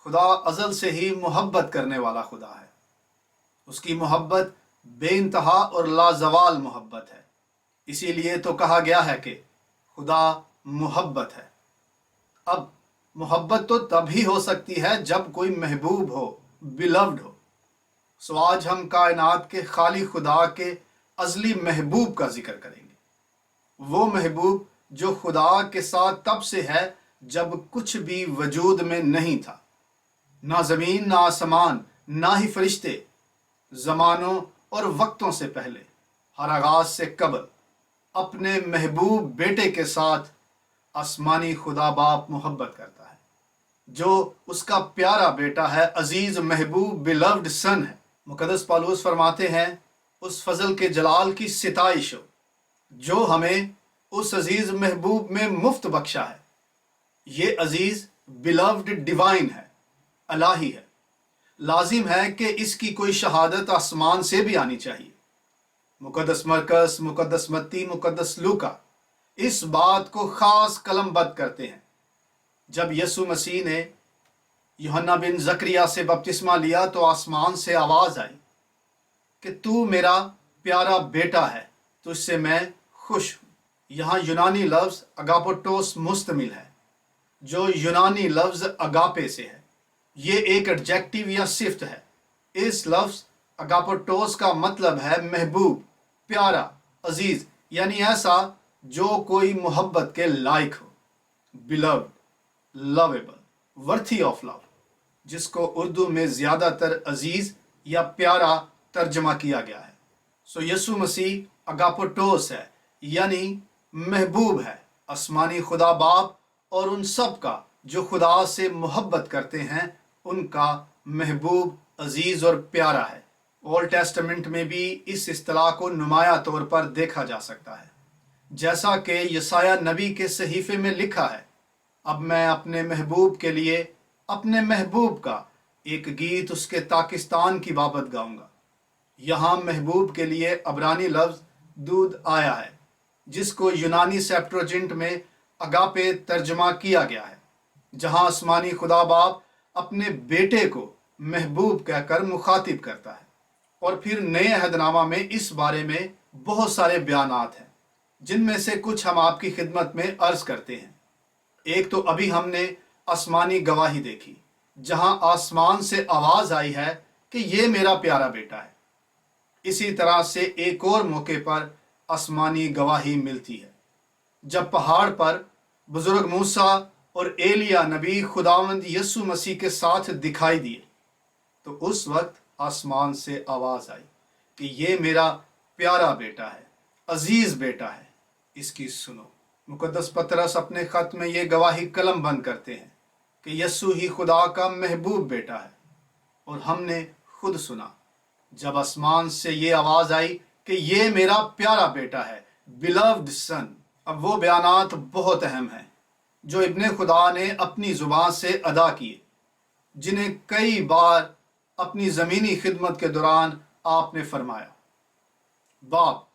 खुदा अज़ल से ही मोहब्बत करने वाला खुदा है। उसकी मोहब्बत बेइंतहा और लाजवाल मोहब्बत है। इसीलिए तो कहा गया है कि खुदा मोहब्बत है। अब मोहब्बत तो तभी हो सकती है जब कोई महबूब हो, बिलव्ड हो। सो आज हम कायनात के खाली खुदा के अज़ली महबूब का जिक्र करेंगे। वो महबूब जो खुदा के साथ तब से है जब कुछ भी वजूद में नहीं था, ना ज़मीन ना आसमान ना ही फरिश्ते, ज़मानों और वक्तों से पहले, हर आगाज से कबल अपने महबूब बेटे के साथ आसमानी खुदा बाप मोहब्बत करता है, जो उसका प्यारा बेटा है, अजीज महबूब बिलव्ड सन है। मुकद्दस पौलुस फरमाते हैं, उस फजल के जलाल की सिताइश हो जो हमें उस अजीज महबूब में मुफ्त बख्शा है। ये अजीज बिलव्ड डिवाइन है, अलाही है। लाजिम है कि इसकी कोई शहादत आसमान से भी आनी चाहिए। मुकद्दस मरकस, मुकद्दस मत्ती, मुकद्दस लूका इस बात को खास कलमबद्ध करते हैं। जब यीशु मसीह ने यूहन्ना बिन जकरिया से बपतिस्मा लिया तो आसमान से आवाज आई कि तू मेरा प्यारा बेटा है, तुझसे मैं खुश हूं। यहाँ यूनानी लफ्ज अगापोटोस मुस्तमिल है, जो यूनानी लफ्ज अगापे से है। ये एक एडजेक्टिव या सिफ्त है। इस लफ्ज अगापोटोस का मतलब है महबूब, प्यारा, अजीज, यानी ऐसा जो कोई मोहब्बत के लायक हो। Beloved, lovable, worthy of love, जिसको उर्दू में ज्यादातर अजीज या प्यारा तर्जमा किया गया है। सो यीशु मसीह अगापोटोस है, यानी महबूब है, आसमानी खुदा बाप और उन सब का जो खुदा से मोहब्बत करते हैं उनका महबूब, अजीज और प्यारा है। ओल्ड टेस्टामेंट में भी इस इस्तिलाह को नुमाया तौर पर देखा जा सकता है, जैसा कि यसाया नबी के सहीफे में लिखा है, अब मैं अपने महबूब के लिए अपने महबूब का एक गीत उसके ताकिस्तान की बाबत गाऊंगा। यहाँ महबूब के लिए अबरानी लफ्ज दूध आया है, जिसको यूनानी सेप्टुअजिंट में अगापे तर्जमा किया गया है, जहाँ आसमानी खुदा बाप अपने बेटे को महबूब कहकर मुखातिब करता है। और फिर नए अहदनामा में इस बारे में बहुत सारे बयानात हैं, जिनमें से कुछ हम आपकी खिदमत में अर्ज करते हैं। एक तो अभी हमने आसमानी गवाही देखी, जहां आसमान से आवाज आई है कि ये मेरा प्यारा बेटा है। इसी तरह से एक और मौके पर आसमानी गवाही मिलती है, जब पहाड़ पर बुजुर्ग मूसा और एलिया नबी खुदावंद यीशु मसीह के साथ दिखाई दिए, तो उस वक्त आसमान से आवाज आई कि ये मेरा प्यारा बेटा है, अजीज बेटा है, इसकी सुनो। मुकद्दस पतरस अपने खत में ये गवाही कलम बंद करते हैं कि यीशु ही खुदा का महबूब बेटा है। और हमने खुद सुना जब आसमान से ये आवाज आई कि ये मेरा प्यारा बेटा है, बिलव्ड सन। अब वो बयानात बहुत अहम हैं जो इब्ने खुदा ने अपनी जुबान से अदा किए, जिन्हें कई बार अपनी ज़मीनी खिदमत के दौरान आपने फरमाया। बाप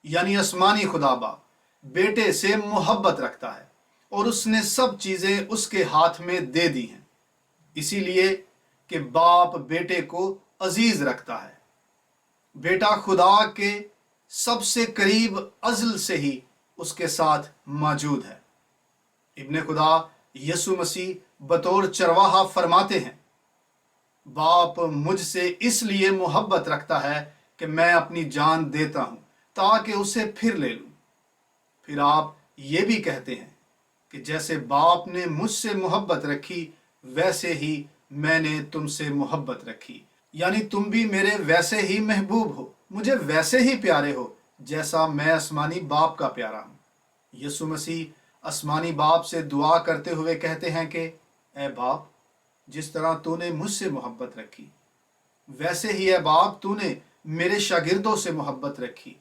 यानी आसमानी खुदा बाप बेटे से मोहब्बत रखता है और उसने सब चीज़ें उसके हाथ में दे दी हैं, इसीलिए कि बाप बेटे को अजीज रखता है। बेटा खुदा के सबसे करीब अज़ल से ही उसके साथ मौजूद है। इब्ने खुदा यीशु मसीह बतौर चरवाहा फरमाते हैं, बाप मुझसे इसलिए मोहब्बत रखता है कि मैं अपनी जान देता हूं ताकि उसे फिर ले लूं। फिर आप ये भी कहते हैं कि जैसे बाप ने मुझसे मोहब्बत रखी वैसे ही मैंने तुमसे मोहब्बत रखी, यानी तुम भी मेरे वैसे ही महबूब हो, मुझे वैसे ही प्यारे हो जैसा मैं आसमानी बाप का प्यारा हूं। यीशु मसीह आसमानी बाप से दुआ करते हुए कहते हैं कि ए बाप, जिस तरह तूने मुझसे मोहब्बत रखी वैसे ही ए बाप तूने मेरे शागिर्दों से मोहब्बत रखी,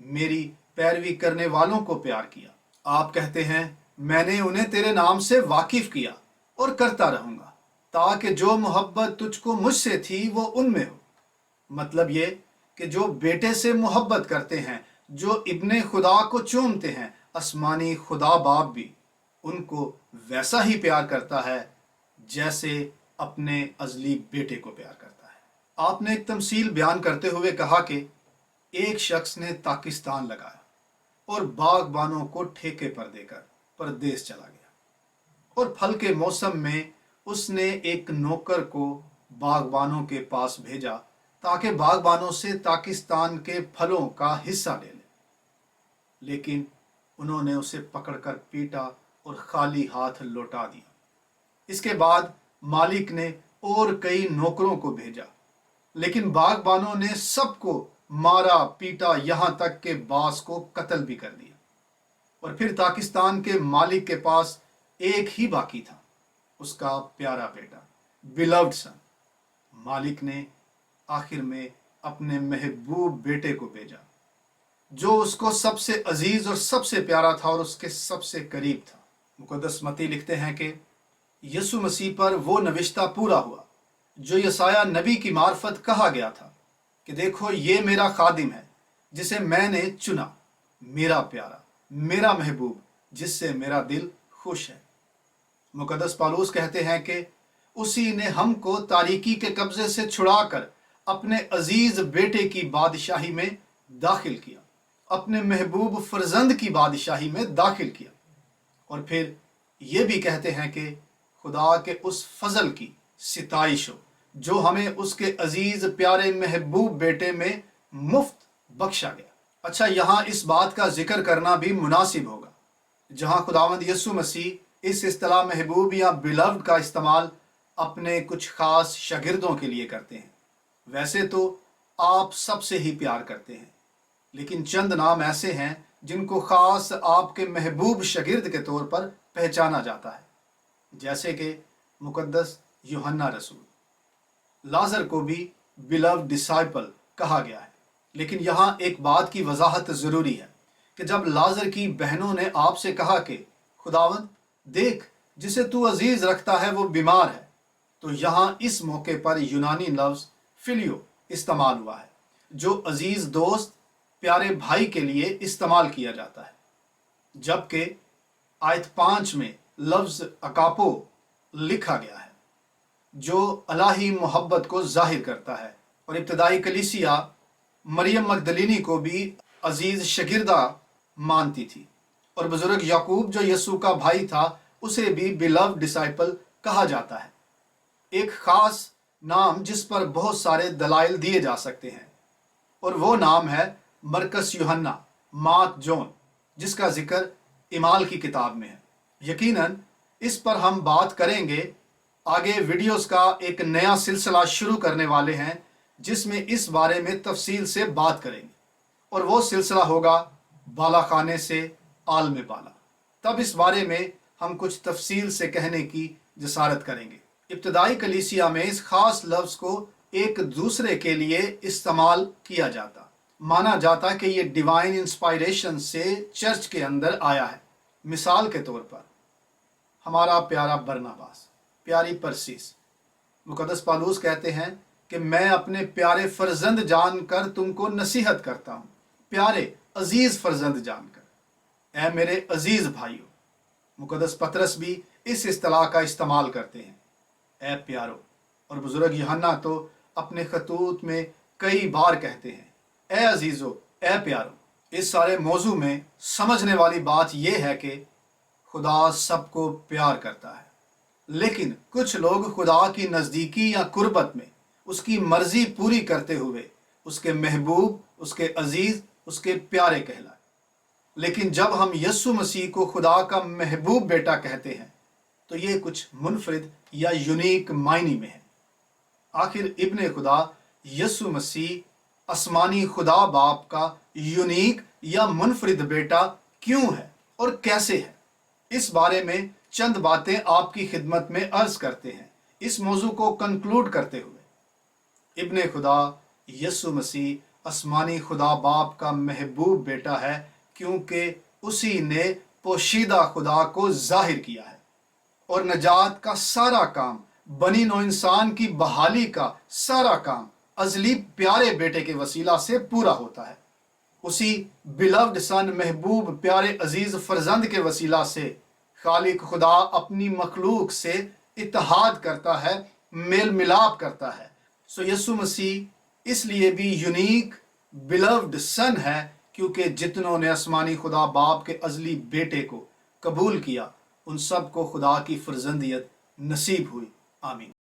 मेरी पैरवी करने वालों को प्यार किया। आप कहते हैं मैंने उन्हें तेरे नाम से वाकिफ किया और करता रहूंगा ताकि जो मोहब्बत तुझको मुझसे थी वो उनमें हो। मतलब ये कि जो बेटे से मोहब्बत करते हैं, जो इब्ने खुदा को चूमते हैं, आसमानी खुदा बाप भी उनको वैसा ही प्यार करता है जैसे अपने अजली बेटे को प्यार करता है। आपने एक तमसील बयान करते हुए कहा कि एक शख्स ने ताकिस्तान लगाया और बागबानों को ठेके पर देकर परदेश चला गया, और फल के मौसम में उसने एक नौकर को बागबानों के पास भेजा ताकि बागबानों से ताकिस्तान के फलों का हिस्सा ले ले, लेकिन उन्होंने उसे पकड़कर पीटा और खाली हाथ लौटा दिया। इसके बाद मालिक ने और कई नौकरों को भेजा, लेकिन बागबानों ने सबको मारा पीटा, यहाँ तक के बास को कत्ल भी कर दिया। और फिर ताकिस्तान के मालिक के पास एक ही बाकी था, उसका प्यारा बेटा, बिलव्ड सन। मालिक ने आखिर में अपने महबूब बेटे को भेजा, जो उसको सबसे अजीज और सबसे प्यारा था और उसके सबसे करीब था। मुक़द्दस मत्ती लिखते हैं कि यीशु मसीह पर वो नविश्ता पूरा हुआ जो यसाया नबी की मार्फत कहा गया था कि देखो ये मेरा खादिम है जिसे मैंने चुना, मेरा प्यारा, मेरा महबूब, जिससे मेरा दिल खुश है। मुक़द्दस पौलुस कहते हैं कि उसी ने हमको तारीकी के कब्जे से छुड़ाकर अपने अजीज बेटे की बादशाही में दाखिल किया, अपने महबूब फर्जंद की बादशाही में दाखिल किया। और फिर ये भी कहते हैं कि खुदा के उस फजल की सिताइश हो जो हमें उसके अजीज प्यारे महबूब बेटे में मुफ्त बख्शा गया। अच्छा, यहाँ इस बात का जिक्र करना भी मुनासिब होगा, जहाँ खुदावंद यीशु मसीह इस इस्तिलाह महबूब या बिलव्ड का इस्तेमाल अपने कुछ खास शागिर्दों के लिए करते हैं। वैसे तो आप सबसे ही प्यार करते हैं, लेकिन चंद नाम ऐसे हैं जिनको खास आपके महबूब शागिर्द के तौर पर पहचाना जाता है, जैसे कि मुक़द्दस यूहन्ना रसूल। लाजर को भी बिलव्ड डिसाइपल कहा गया है, लेकिन यहाँ एक बात की वजाहत ज़रूरी है कि जब लाजर की बहनों ने आपसे कहा कि खुदावंद देख, जिसे तू अजीज रखता है वो बीमार है, तो यहाँ इस मौके पर यूनानी लफ्ज़ फिलियो इस्तेमाल हुआ है, जो अजीज दोस्त, प्यारे भाई के लिए इस्तेमाल किया जाता है। जबकि आयत 5 में लफ्ज़ अकापो लिखा गया है, जो अलाही मोहब्बत को जाहिर करता है। और इब्तदाई कलीसिया मरियम मगदलिनी को भी अजीज शगिर्दा मानती थी, और बुजुर्ग याकूब जो यीशु का भाई था उसे भी बिलव्ड डिसाइपल कहा जाता है। एक खास नाम जिस पर बहुत सारे दलाइल दिए जा सकते हैं, और वो नाम है मरकस यूहन्ना, मार्क जॉन, जिसका जिक्र इमाल की किताब में है। यकीनन इस पर हम बात करेंगे। आगे वीडियोस का एक नया सिलसिला शुरू करने वाले हैं जिसमें इस बारे में तफसील से बात करेंगे, और वो सिलसिला होगा बाला खाने से आलम बाला। तब इस बारे में हम कुछ तफसील से कहने की जसारत करेंगे। इब्तदाई कलीसिया में इस खास लफ्ज़ को एक दूसरे के लिए इस्तेमाल किया जाता, माना जाता कि ये डिवाइन इंस्पायरेशन से चर्च के अंदर आया है। मिसाल के तौर पर हमारा प्यारा बरनबास, प्यारी परसीस, मुक़द्दस पौलुस कहते हैं कि मैं अपने प्यारे फर्जंद जानकर तुमको नसीहत करता हूँ, प्यारे अजीज फर्जंद जानकर, ऐ मेरे अजीज भाइयों। मुक़द्दस पतरस भी इस इस्तिलाह का इस्तेमाल करते हैं, ऐ प्यारो। और बुजुर्ग यूहन्ना तो अपने खतूत में कई बार कहते हैं, ऐ अजीज़ो, ऐ प्यारो। इस सारे मौजू में समझने वाली बात यह है कि खुदा सबको प्यार करता है, लेकिन कुछ लोग खुदा की नज़दीकी या कुर्बत में उसकी मर्जी पूरी करते हुए उसके महबूब, उसके अजीज, उसके प्यारे कहलाए। लेकिन जब हम यीशु मसीह को खुदा का महबूब बेटा कहते हैं तो ये कुछ मुनफरिद या यूनिक मायने में है। आखिर इब्ने खुदा यीशु मसीह आसमानी खुदा बाप का यूनिक या मुनफरिद बेटा क्यों है और कैसे है, इस बारे में चंद बातें आपकी खिदमत में अर्ज करते हैं। इस मौजू को कंक्लूड करते हुए, इब्ने खुदा यीशु मसीह आसमानी खुदा बाप का महबूब बेटा है क्योंकि उसी ने पोशीदा खुदा को जाहिर किया है, और नजात का सारा काम, बनी नौ इंसान की बहाली का सारा काम अजली प्यारे बेटे के वसीला से पूरा होता है। उसी बिलव्ड सन, महबूब प्यारे अजीज फरजंद के वसीला से खालिक खुदा अपनी मखलूक से इत्तेहाद करता है میل ملاپ کرتا ہے. سو یسوع مسیح اس لیے بھی یونیک بلوڈ سن ہے کیونکہ جتنوں نے آسمانی خدا باپ کے ازلی بیٹے کو قبول کیا ان سب کو خدا کی فرزندیت نصیب ہوئی. آمین.